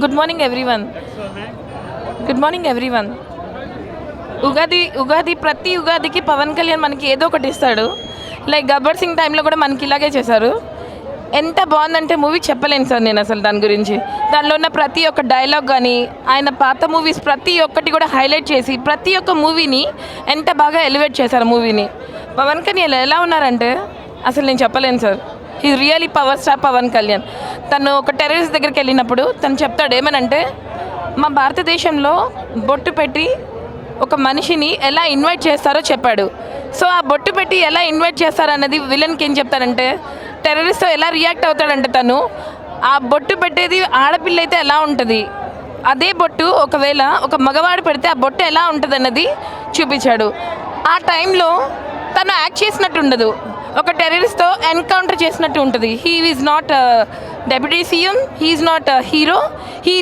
Good morning everyone. Good morning everyone. Ugadi ప్రతి ఉగాదికి పవన్ కళ్యాణ్ మనకి ఏదో ఒకటి ఇస్తాడు. లైక్ గబ్బర్ సింగ్ టైంలో కూడా మనకి ఇలాగే చేశారు. ఎంత బాగుందంటే మూవీ చెప్పలేను సార్ నేను అసలు దాని గురించి. దానిలో ఉన్న ప్రతి ఒక్క డైలాగ్ కానీ ఆయన పాత మూవీస్ ప్రతి ఒక్కటి కూడా హైలైట్ చేసి ప్రతి ఒక్క మూవీని ఎంత బాగా ఎలివేట్ చేశారు మూవీని. పవన్ కళ్యాణ్ ఎలా ఉన్నారంటే అసలు నేను చెప్పలేను sir. He really power star Pawan Kalyan. తను ఒక టెర్రరిస్ట్ దగ్గరికి వెళ్ళినప్పుడు తను చెప్తాడు ఏమనంటే, మా భారతదేశంలో బొట్టు పెట్టి ఒక మనిషిని ఎలా ఇన్వైట్ చేస్తారో చెప్పాడు. సో ఆ బొట్టు పెట్టి ఎలా ఇన్వైట్ చేస్తారన్నది విలన్కి ఏం చెప్తాడంటే, టెర్రరిస్ట్తో ఎలా రియాక్ట్ అవుతాడంటే తను ఆ బొట్టు పెట్టేది ఆడపిల్ల అయితే ఎలా ఉంటుంది, అదే బొట్టు ఒకవేళ ఒక మగవాడు పెడితే ఆ బొట్టు ఎలా ఉంటుంది అన్నది చూపించాడు. ఆ టైంలో తను యాక్ట్ చేసినట్టు ఉండదు, ఒక టెర్రరిస్ట్తో ఎన్కౌంటర్ చేసినట్టు ఉంటుంది. He is not deputy CM, he is not hero, he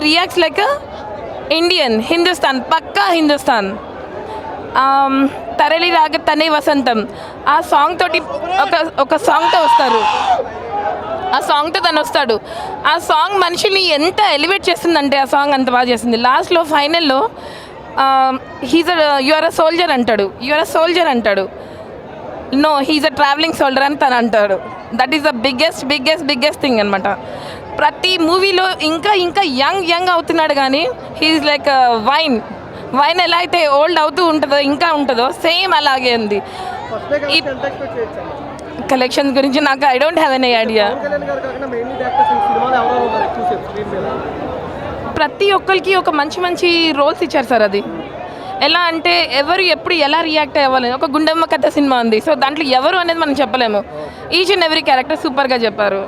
reacts like Indian, Hindustan, పక్కా హిందుస్థాన్. తరలి రాగ తనే వసంతం ఆ సాంగ్ తోటి ఒక సాంగ్తో వస్తారు. ఆ సాంగ్తో తను వస్తాడు. ఆ సాంగ్ మనుషుల్ని ఎంత ఎలివేట్ చేస్తుందంటే ఆ సాంగ్ అంత బాగా చేస్తుంది. లాస్ట్లో ఫైనల్లో యు ఆర్ అ సోల్జర్ అంటాడు. నో, హీఈస్ అ ట్రావెలింగ్ సోల్జర్ అని తను అంటాడు. That is the biggest thing అనమాట. ప్రతి మూవీలో ఇంకా యంగ్ అవుతున్నాడు కానీ హీఈస్ లైక్ వైన్ ఎలా అయితే ఓల్డ్ అవుతూ ఉంటుందో సేమ్ అలాగే ఉంది. ఈ కలెక్షన్స్ గురించి నాకు I don't have any idea. ప్రతి ఒక్కరికి ఒక మంచి రోల్స్ ఇచ్చారు సార్. అది ఎలా అంటే ఎవరు ఎప్పుడు ఎలా రియాక్ట్ అవ్వాలి. ఒక గుండమ్మ కథ సినిమా ఉంది, సో దాంట్లో ఎవరు అనేది మనం చెప్పలేము. ఈచ్ అండ్ ఎవ్రీ క్యారెక్టర్ సూపర్గా చెప్పారు.